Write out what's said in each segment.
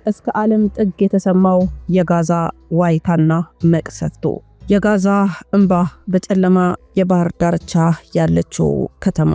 እስከ ዓለም ጥግ የተሰማው የጋዛ ዋይታና መቅሰፍቱ። የጋዛ እንባ በጨለማ የባህር ዳርቻ ያለችው ከተማ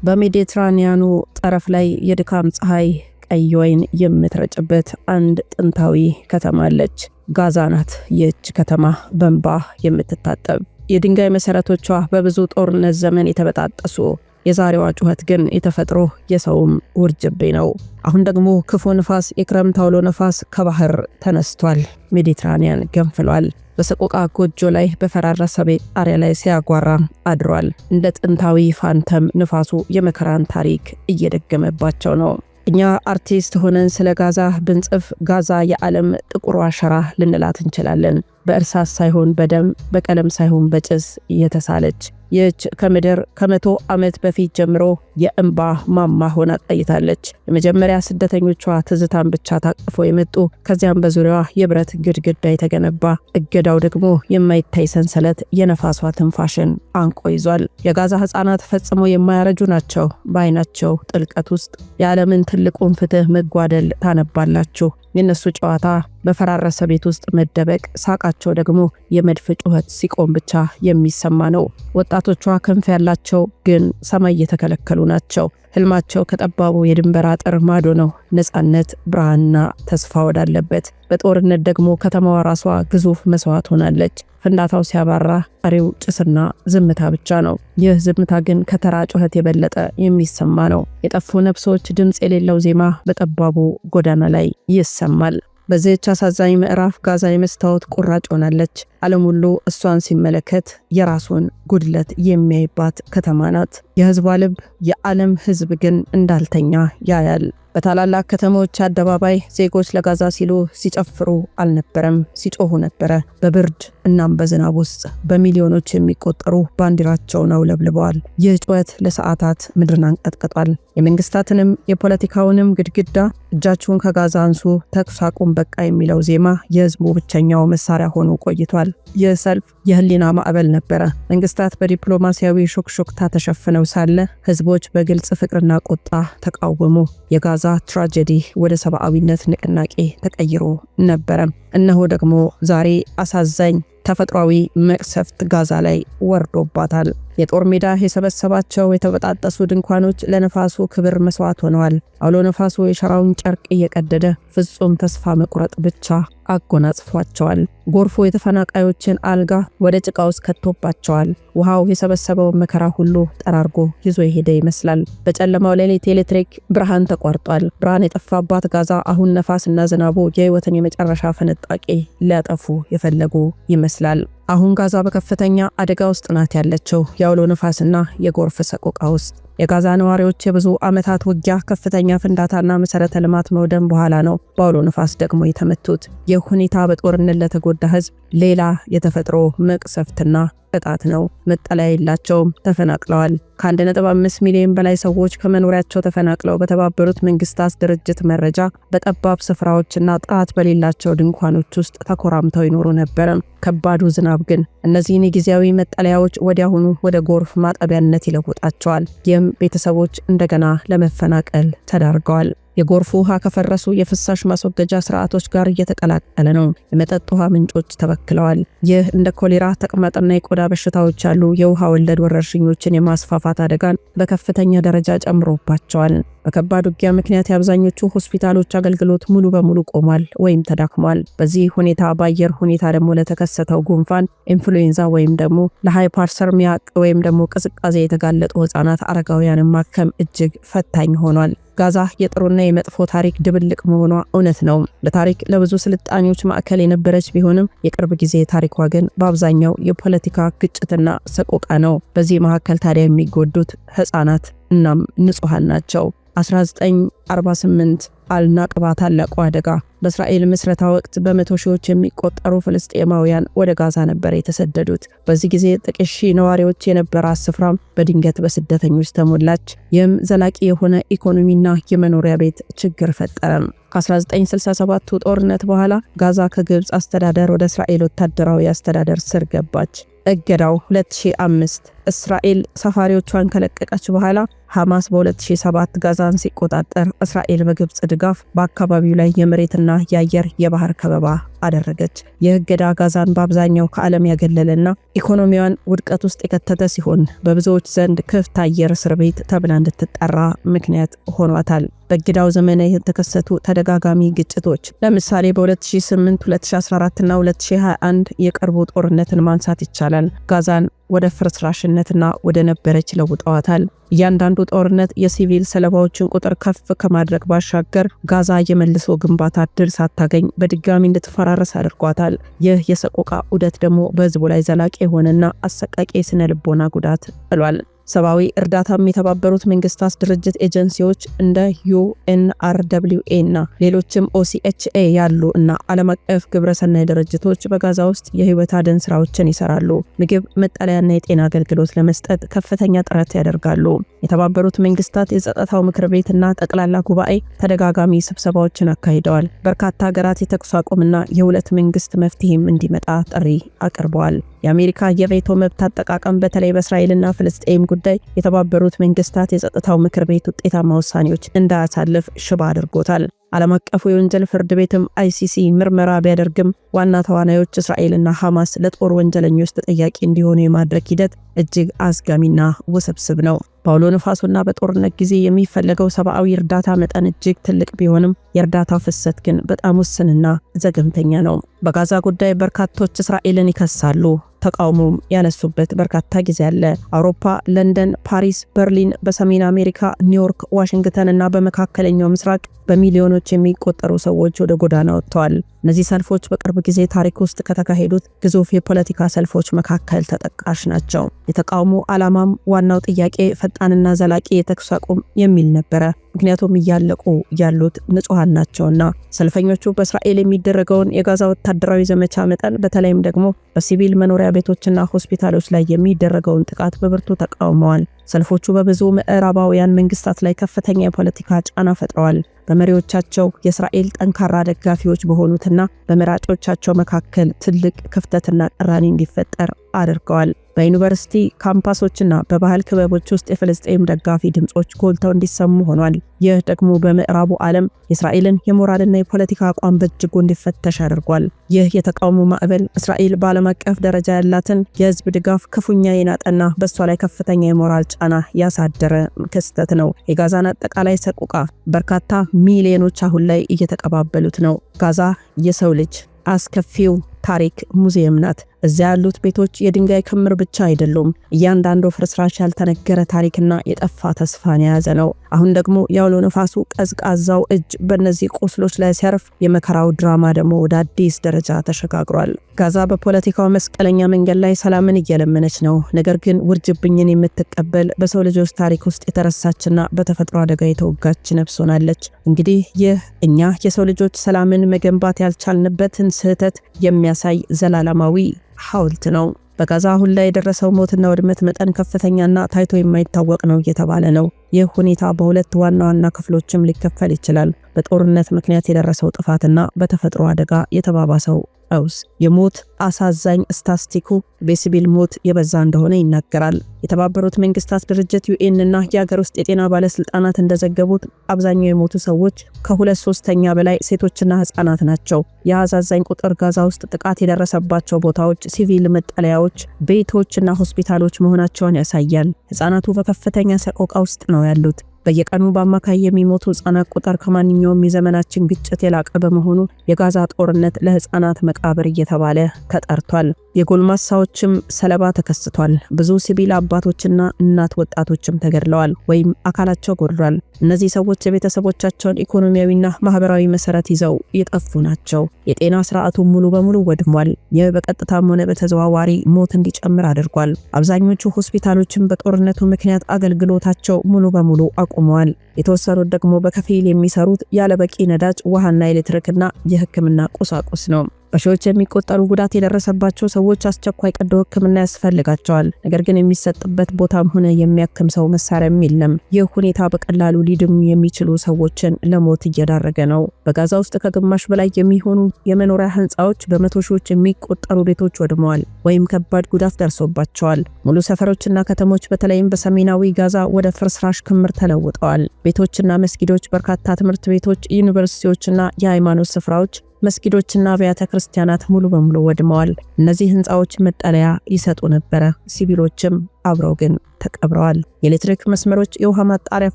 በሜዲትራኒያኑ ጠረፍ ላይ የድካም ፀሐይ ቀይ ወይን የምትረጭበት አንድ ጥንታዊ ከተማ አለች። ጋዛ ናት ይህች ከተማ በእንባ የምትታጠብ። የድንጋይ መሰረቶቿ በብዙ ጦርነት ዘመን የተበጣጠሱ፣ የዛሬዋ ጩኸት ግን የተፈጥሮ የሰውም ውርጅብኝ ነው። አሁን ደግሞ ክፉ ንፋስ፣ የክረምት አውሎ ነፋስ ከባህር ተነስቷል። ሜዲትራኒያን ገንፍሏል። በሰቆቃ ጎጆ ላይ በፈራረሰ ቤት ጣሪያ ላይ ሲያጓራ አድሯል። እንደ ጥንታዊ ፋንተም ንፋሱ የመከራን ታሪክ እየደገመባቸው ነው። እኛ አርቲስት ሆነን ስለ ጋዛ ብንጽፍ ጋዛ የዓለም ጥቁር አሸራ ልንላት እንችላለን። በእርሳስ ሳይሆን በደም፣ በቀለም ሳይሆን በጭስ የተሳለች ይህች ከምድር ከ100 ዓመት በፊት ጀምሮ የእንባ ማማ ሆና ቆይታለች። የመጀመሪያ ስደተኞቿ ትዝታን ብቻ ታቅፎ የመጡ፣ ከዚያም በዙሪያዋ የብረት ግድግዳ የተገነባ፣ እገዳው ደግሞ የማይታይ ሰንሰለት የነፋሷ ትንፋሽን አንቆ ይዟል። የጋዛ ሕፃናት ፈጽሞ የማያረጁ ናቸው። በአይናቸው ጥልቀት ውስጥ የዓለምን ትልቁን ፍትህ መጓደል ታነባላችሁ። የነሱ ጨዋታ በፈራረሰ ቤት ውስጥ መደበቅ፣ ሳቃቸው ደግሞ የመድፍ ጩኸት ሲቆም ብቻ የሚሰማ ነው። ወጣቶቿ ክንፍ ያላቸው ግን ሰማይ የተከለከሉ ናቸው። ህልማቸው ከጠባቡ የድንበር አጥር ማዶ ነው። ነፃነት፣ ብርሃንና ተስፋ ወዳለበት። በጦርነት ደግሞ ከተማዋ ራሷ ግዙፍ መስዋዕት ሆናለች። ፍንዳታው ሲያባራ ቀሪው ጭስና ዝምታ ብቻ ነው። ይህ ዝምታ ግን ከተራ ጩኸት የበለጠ የሚሰማ ነው። የጠፉ ነፍሶች ድምፅ የሌለው ዜማ በጠባቡ ጎዳና ላይ ይሰማል። በዚህች አሳዛኝ ምዕራፍ ጋዛ የመስታወት ቁራጭ ሆናለች። ዓለም ሁሉ እሷን ሲመለከት የራሱን ጉድለት የሚያይባት ከተማ ናት። የህዝቧ ልብ የዓለም ህዝብ ግን እንዳልተኛ ያያል። በታላላቅ ከተሞች አደባባይ ዜጎች ለጋዛ ሲሉ ሲጨፍሩ አልነበረም፣ ሲጮሁ ነበረ። በብርድ እናም በዝናብ ውስጥ በሚሊዮኖች የሚቆጠሩ ባንዲራቸውን አውለብልበዋል። ይህ ጩኸት ለሰዓታት ምድርን አንቀጥቅጧል። የመንግስታትንም የፖለቲካውንም ግድግዳ እጃችሁን ከጋዛ አንሱ፣ ተኩስ አቁም በቃ የሚለው ዜማ የህዝቡ ብቸኛው መሳሪያ ሆኖ ቆይቷል። ይህ ሰልፍ የህሊና ማዕበል ነበረ። መንግስታት በዲፕሎማሲያዊ ሹክሹክታ ተሸፍነው ሳለ ህዝቦች በግልጽ ፍቅርና ቁጣ ተቃወሙ። የጋዛ ትራጀዲ ወደ ሰብአዊነት ንቅናቄ ተቀይሮ ነበረ። እነሆ ደግሞ ዛሬ አሳዛኝ ተፈጥሯዊ መቅሰፍት ጋዛ ላይ ወርዶባታል። የጦር ሜዳ የሰበሰባቸው የተበጣጠሱ ድንኳኖች ለነፋሱ ክብር መስዋዕት ሆነዋል። አውሎ ነፋሱ የሸራውን ጨርቅ እየቀደደ ፍጹም ተስፋ መቁረጥ ብቻ አጎናጽፏቸዋል። ጎርፎ የተፈናቃዮችን አልጋ ወደ ጭቃ ውስጥ ከቶባቸዋል። ውሃው የሰበሰበው መከራ ሁሉ ጠራርጎ ይዞ የሄደ ይመስላል። በጨለማው ሌሊት የኤሌክትሪክ ብርሃን ተቋርጧል። ብርሃን የጠፋባት ጋዛ አሁን ነፋስና ዝናቡ የህይወትን የመጨረሻ ፍንጣቂ ሊያጠፉ የፈለጉ ይመስላል። አሁን ጋዛ በከፍተኛ አደጋ ውስጥ ናት ያለችው፣ የአውሎ ነፋስና የጎርፍ ሰቆቃ ውስጥ። የጋዛ ነዋሪዎች የብዙ ዓመታት ውጊያ፣ ከፍተኛ ፍንዳታና መሰረተ ልማት መውደም በኋላ ነው በአውሎ ነፋስ ደግሞ የተመቱት። ይህ ሁኔታ በጦርነት ለተጎዳ ህዝብ ሌላ የተፈጥሮ መቅሰፍትና ቅጣት ነው። መጠለያ የላቸውም፣ ተፈናቅለዋል። ከ1.5 ሚሊዮን በላይ ሰዎች ከመኖሪያቸው ተፈናቅለው በተባበሩት መንግስታት ድርጅት መረጃ በጠባብ ስፍራዎችና ጥራት በሌላቸው ድንኳኖች ውስጥ ተኮራምተው ይኖሩ ነበር። ከባዱ ዝናብ ግን እነዚህን የጊዜያዊ መጠለያዎች ወዲያውኑ ወደ ጎርፍ ማጠቢያነት ይለውጣቸዋል። ይህም ቤተሰቦች እንደገና ለመፈናቀል ተዳርገዋል። የጎርፍ ውሃ ከፈረሱ የፍሳሽ ማስወገጃ ስርዓቶች ጋር እየተቀላቀለ ነው። የመጠጥ ውሃ ምንጮች ተበክለዋል። ይህ እንደ ኮሌራ፣ ተቅማጥና የቆዳ በሽታዎች ያሉ የውሃ ወለድ ወረርሽኞችን የማስፋፋት አደጋን በከፍተኛ ደረጃ ጨምሮባቸዋል። በከባድ ውጊያ ምክንያት የአብዛኞቹ ሆስፒታሎች አገልግሎት ሙሉ በሙሉ ቆሟል ወይም ተዳክሟል። በዚህ ሁኔታ በአየር ሁኔታ ደግሞ ለተከሰተው ጉንፋን፣ ኢንፍሉዌንዛ ወይም ደግሞ ለሃይፐርሰርሚያ ወይም ደግሞ ቅዝቃዜ የተጋለጡ ህፃናት፣ አረጋውያንን ማከም እጅግ ፈታኝ ሆኗል። ጋዛ የጥሩና የመጥፎ ታሪክ ድብልቅ መሆኗ እውነት ነው። በታሪክ ለብዙ ስልጣኔዎች ማዕከል የነበረች ቢሆንም የቅርብ ጊዜ ታሪኳ ግን በአብዛኛው የፖለቲካ ግጭትና ሰቆቃ ነው። በዚህ መካከል ታዲያ የሚጎዱት ህፃናት እናም ንጹሃን ናቸው። 1948 አልናቅባ ታላቁ አደጋ በእስራኤል ምስረታ ወቅት በመቶ ሺዎች የሚቆጠሩ ፍልስጤማውያን ወደ ጋዛ ነበር የተሰደዱት። በዚህ ጊዜ ጥቂት ሺህ ነዋሪዎች የነበራት ስፍራም በድንገት በስደተኞች ተሞላች። ይህም ዘላቂ የሆነ ኢኮኖሚና የመኖሪያ ቤት ችግር ፈጠረ። ከ1967 ጦርነት በኋላ ጋዛ ከግብፅ አስተዳደር ወደ እስራኤል ወታደራዊ አስተዳደር ስር ገባች። እገዳው 2005 እስራኤል ሰፋሪዎቿን ከለቀቀች በኋላ ሐማስ በ2007 ጋዛን ሲቆጣጠር እስራኤል በግብጽ ድጋፍ በአካባቢው ላይ የመሬትና የአየር የባህር ከበባ አደረገች። ይህ እገዳ ጋዛን በአብዛኛው ከዓለም ያገለለና ኢኮኖሚዋን ውድቀት ውስጥ የከተተ ሲሆን በብዙዎች ዘንድ ክፍት አየር እስር ቤት ተብላ እንድትጠራ ምክንያት ሆኗታል። በእገዳው ዘመን የተከሰቱ ተደጋጋሚ ግጭቶች ለምሳሌ በ2008፣ 2014 እና 2021 የቅርቡ ጦርነትን ማንሳት ይቻላል። ጋዛን ወደ ፍርስራሽነትና ወደ ነበረች ለውጠዋታል። እያንዳንዱ ጦርነት የሲቪል ሰለባዎችን ቁጥር ከፍ ከማድረግ ባሻገር ጋዛ የመልሶ ግንባታ ድል ሳታገኝ በድጋሚ እንድትፈራረስ አድርጓታል። ይህ የሰቆቃ ዑደት ደግሞ በህዝቡ ላይ ዘላቂ የሆነና አሰቃቂ ስነ ልቦና ጉዳት ጥሏል። ሰብአዊ እርዳታም የተባበሩት መንግስታት ድርጅት ኤጀንሲዎች እንደ UNRWA እና ሌሎችም OCHA ያሉ እና ዓለም አቀፍ ግብረሰናይ ድርጅቶች በጋዛ ውስጥ የህይወት አድን ስራዎችን ይሰራሉ። ምግብ፣ መጠለያና የጤና አገልግሎት ለመስጠት ከፍተኛ ጥረት ያደርጋሉ። የተባበሩት መንግስታት የጸጥታው ምክር ቤትና ጠቅላላ ጉባኤ ተደጋጋሚ ስብሰባዎችን አካሂደዋል። በርካታ ሀገራት የተኩስ አቁምና የሁለት መንግስት መፍትሄም እንዲመጣ ጥሪ አቅርበዋል። የአሜሪካ የቬቶ መብት አጠቃቀም በተለይ በእስራኤልና ፍልስጤም ጉዳይ የተባበሩት መንግስታት የጸጥታው ምክር ቤት ውጤታማ ውሳኔዎች እንዳያሳልፍ ሽባ አድርጎታል። ዓለም አቀፉ የወንጀል ፍርድ ቤትም ICC ምርመራ ቢያደርግም ዋና ተዋናዮች እስራኤልና ሐማስ ለጦር ወንጀለኞች ተጠያቂ እንዲሆኑ የማድረግ ሂደት እጅግ አስጋሚና ውስብስብ ነው። በአውሎ ነፋሱና በጦርነት ጊዜ የሚፈለገው ሰብአዊ እርዳታ መጠን እጅግ ትልቅ ቢሆንም የእርዳታው ፍሰት ግን በጣም ውስንና ዘገምተኛ ነው። በጋዛ ጉዳይ በርካቶች እስራኤልን ይከሳሉ። ተቃውሞም ያነሱበት በርካታ ጊዜ አለ። አውሮፓ፣ ለንደን፣ ፓሪስ፣ በርሊን፣ በሰሜን አሜሪካ ኒውዮርክ፣ ዋሽንግተን እና በመካከለኛው ምስራቅ በሚሊዮኖች የሚቆጠሩ ሰዎች ወደ ጎዳና ወጥተዋል። እነዚህ ሰልፎች በቅርብ ጊዜ ታሪክ ውስጥ ከተካሄዱት ግዙፍ የፖለቲካ ሰልፎች መካከል ተጠቃሽ ናቸው። የተቃውሞ ዓላማም ዋናው ጥያቄ ፈጣንና ዘላቂ የተኩስ አቁም የሚል ነበረ። ምክንያቱም እያለቁ ያሉት ንጹሃን ናቸውና። ሰልፈኞቹ በእስራኤል የሚደረገውን የጋዛ ወታደራዊ ዘመቻ መጠን በተለይም ደግሞ በሲቪል መኖሪያ ቤቶችና ሆስፒታሎች ላይ የሚደረገውን ጥቃት በብርቱ ተቃውመዋል። ሰልፎቹ በብዙ ምዕራባውያን መንግስታት ላይ ከፍተኛ የፖለቲካ ጫና ፈጥረዋል። በመሪዎቻቸው የእስራኤል ጠንካራ ደጋፊዎች በሆኑትና በመራጮቻቸው መካከል ትልቅ ክፍተትና ቅራኔ እንዲፈጠር አድርገዋል። በዩኒቨርሲቲ ካምፓሶችና በባህል ክበቦች ውስጥ የፍልስጤም ደጋፊ ድምጾች ጎልተው እንዲሰሙ ሆኗል። ይህ ደግሞ በምዕራቡ ዓለም የእስራኤልን የሞራልና የፖለቲካ አቋም በእጅጉ እንዲፈተሽ አድርጓል። ይህ የተቃውሞ ማዕበል እስራኤል በዓለም አቀፍ ደረጃ ያላትን የህዝብ ድጋፍ ክፉኛ የናጠና በሷ ላይ ከፍተኛ የሞራል ጫና ያሳደረ ክስተት ነው። የጋዛን አጠቃላይ ሰቆቃ በርካታ ሚሊዮኖች አሁን ላይ እየተቀባበሉት ነው። ጋዛ የሰው ልጅ አስከፊው ታሪክ ሙዚየም ናት። እዚያ ያሉት ቤቶች የድንጋይ ክምር ብቻ አይደሉም። እያንዳንዱ ፍርስራሽ ያልተነገረ ታሪክና የጠፋ ተስፋን የያዘ ነው። አሁን ደግሞ የአውሎ ነፋሱ ቀዝቃዛው እጅ በእነዚህ ቁስሎች ላይ ሲያርፍ የመከራው ድራማ ደግሞ ወደ አዲስ ደረጃ ተሸጋግሯል። ጋዛ በፖለቲካው መስቀለኛ መንገድ ላይ ሰላምን እየለመነች ነው። ነገር ግን ውርጅብኝን የምትቀበል በሰው ልጆች ታሪክ ውስጥ የተረሳችና በተፈጥሮ አደጋ የተወጋች ነፍስ ሆናለች። እንግዲህ ይህ እኛ የሰው ልጆች ሰላምን መገንባት ያልቻልንበትን ስህተት የሚያሳይ ዘላለማዊ ሐውልት ነው። በጋዛ አሁን ላይ የደረሰው ሞትና ውድመት መጠን ከፍተኛና ታይቶ የማይታወቅ ነው እየተባለ ነው። ይህ ሁኔታ በሁለት ዋና ዋና ክፍሎችም ሊከፈል ይችላል። በጦርነት ምክንያት የደረሰው ጥፋትና በተፈጥሮ አደጋ የተባባሰው ቀውስ። የሞት አሳዛኝ ስታስቲኩ በሲቪል ሞት የበዛ እንደሆነ ይናገራል። የተባበሩት መንግስታት ድርጅት UN እና የሀገር ውስጥ የጤና ባለስልጣናት እንደዘገቡት አብዛኛው የሞቱ ሰዎች ከ2/3 በላይ ሴቶችና ህፃናት ናቸው። የአሳዛኝ ቁጥር ጋዛ ውስጥ ጥቃት የደረሰባቸው ቦታዎች ሲቪል መጠለያዎች፣ ቤቶችና ሆስፒታሎች መሆናቸውን ያሳያል። ህፃናቱ በከፍተኛ ሰቆቃ ውስጥ ነው ያሉት። በየቀኑ በአማካይ የሚሞቱ ህፃናት ቁጥር ከማንኛውም የዘመናችን ግጭት የላቀ በመሆኑ የጋዛ ጦርነት ለህፃናት መቃብር እየተባለ ተጠርቷል። የጎልማሳዎችም ሰለባ ተከስቷል። ብዙ ሲቪል አባቶችና እናት ወጣቶችም ተገድለዋል ወይም አካላቸው ጎድሏል። እነዚህ ሰዎች የቤተሰቦቻቸውን ኢኮኖሚያዊና ማህበራዊ መሰረት ይዘው የጠፉ ናቸው። የጤና ስርዓቱ ሙሉ በሙሉ ወድሟል። ይህ በቀጥታም ሆነ በተዘዋዋሪ ሞት እንዲጨምር አድርጓል። አብዛኞቹ ሆስፒታሎችም በጦርነቱ ምክንያት አገልግሎታቸው ሙሉ በሙሉ አቁመዋል። የተወሰኑት ደግሞ በከፊል የሚሰሩት ያለ በቂ ነዳጅ፣ ውሃና ኤሌክትሪክና የህክምና ቁሳቁስ ነው። በሺዎች የሚቆጠሩ ጉዳት የደረሰባቸው ሰዎች አስቸኳይ ቀዶ ሕክምና ያስፈልጋቸዋል። ነገር ግን የሚሰጥበት ቦታም ሆነ የሚያክም ሰው መሳሪያም የለም። ይህ ሁኔታ በቀላሉ ሊድኑ የሚችሉ ሰዎችን ለሞት እየዳረገ ነው። በጋዛ ውስጥ ከግማሽ በላይ የሚሆኑ የመኖሪያ ህንፃዎች፣ በመቶ ሺዎች የሚቆጠሩ ቤቶች ወድመዋል ወይም ከባድ ጉዳት ደርሶባቸዋል። ሙሉ ሰፈሮችና ከተሞች በተለይም በሰሜናዊ ጋዛ ወደ ፍርስራሽ ክምር ተለውጠዋል። ቤቶችና መስጊዶች፣ በርካታ ትምህርት ቤቶች፣ ዩኒቨርሲቲዎችና የሃይማኖት ስፍራዎች፣ መስጊዶችና አብያተ ክርስቲያናት ሙሉ በሙሉ ወድመዋል። እነዚህ ህንፃዎች መጠለያ ይሰጡ ነበረ፣ ሲቪሎችም አብረው ግን ተቀብረዋል። የኤሌክትሪክ መስመሮች፣ የውሃ ማጣሪያ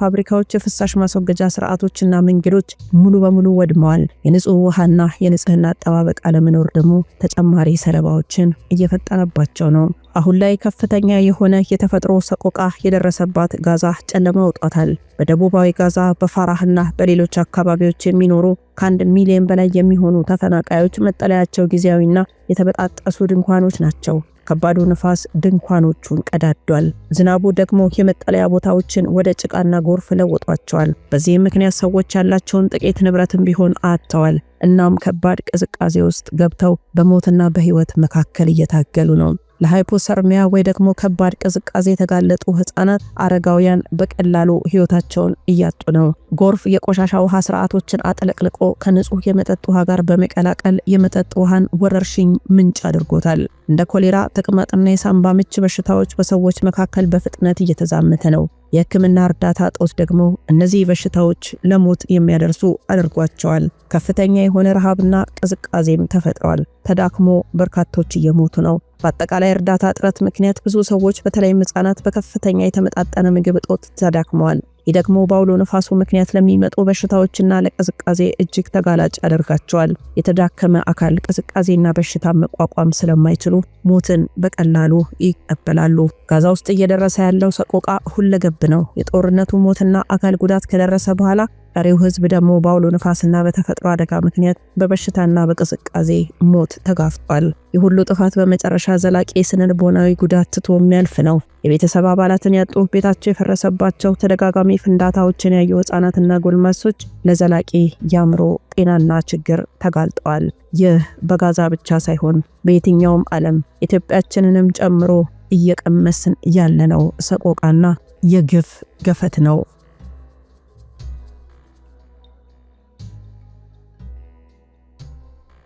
ፋብሪካዎች፣ የፍሳሽ ማስወገጃ ስርዓቶችና መንገዶች ሙሉ በሙሉ ወድመዋል። የንጹህ ውሃና የንጽህና አጠባበቅ አለመኖር ደግሞ ተጨማሪ ሰለባዎችን እየፈጠረባቸው ነው። አሁን ላይ ከፍተኛ የሆነ የተፈጥሮ ሰቆቃ የደረሰባት ጋዛ ጨለማ ወጣታል። በደቡባዊ ጋዛ በፋራህና በሌሎች አካባቢዎች የሚኖሩ ከ1 ሚሊዮን በላይ የሚሆኑ ተፈናቃዮች መጠለያቸው ጊዜያዊና የተበጣጠሱ ድንኳኖች ናቸው። ከባዱ ንፋስ ድንኳኖቹን ቀዳዷል። ዝናቡ ደግሞ የመጠለያ ቦታዎችን ወደ ጭቃና ጎርፍ ለውጧቸዋል። በዚህም ምክንያት ሰዎች ያላቸውን ጥቂት ንብረትም ቢሆን አጥተዋል። እናም ከባድ ቅዝቃዜ ውስጥ ገብተው በሞትና በህይወት መካከል እየታገሉ ነው። ለሃይፖሰርሚያ ወይ ደግሞ ከባድ ቅዝቃዜ የተጋለጡ ህፃናት፣ አረጋውያን በቀላሉ ህይወታቸውን እያጡ ነው። ጎርፍ የቆሻሻ ውሃ ስርዓቶችን አጥለቅልቆ ከንጹህ የመጠጥ ውሃ ጋር በመቀላቀል የመጠጥ ውሃን ወረርሽኝ ምንጭ አድርጎታል። እንደ ኮሌራ፣ ተቅማጥና የሳምባ ምች በሽታዎች በሰዎች መካከል በፍጥነት እየተዛመተ ነው። የህክምና እርዳታ እጦት ደግሞ እነዚህ በሽታዎች ለሞት የሚያደርሱ አድርጓቸዋል። ከፍተኛ የሆነ ረሃብና ቅዝቃዜም ተፈጥሯል። ተዳክሞ በርካቶች እየሞቱ ነው። በአጠቃላይ እርዳታ እጥረት ምክንያት ብዙ ሰዎች በተለይም ህፃናት በከፍተኛ የተመጣጠነ ምግብ እጦት ተዳክመዋል። ይህ ደግሞ በአውሎ ነፋሱ ምክንያት ለሚመጡ በሽታዎችና ለቅዝቃዜ እጅግ ተጋላጭ ያደርጋቸዋል። የተዳከመ አካል ቅዝቃዜና በሽታ መቋቋም ስለማይችሉ ሞትን በቀላሉ ይቀበላሉ። ጋዛ ውስጥ እየደረሰ ያለው ሰቆቃ ሁለገብ ነው። የጦርነቱ ሞትና አካል ጉዳት ከደረሰ በኋላ ቀሪው ህዝብ ደግሞ በአውሎ ነፋስና በተፈጥሮ አደጋ ምክንያት በበሽታና በቅዝቃዜ ሞት ተጋፍጧል። ይህ ሁሉ ጥፋት በመጨረሻ ዘላቂ የስነ-ልቦናዊ ጉዳት ትቶ የሚያልፍ ነው። የቤተሰብ አባላትን ያጡ፣ ቤታቸው የፈረሰባቸው፣ ተደጋጋሚ ፍንዳታዎችን ያዩ ህፃናትና ጎልማሶች ለዘላቂ የአእምሮ ጤናና ችግር ተጋልጠዋል። ይህ በጋዛ ብቻ ሳይሆን በየትኛውም ዓለም ኢትዮጵያችንንም ጨምሮ እየቀመስን ያለነው ሰቆቃና የግፍ ገፈት ነው።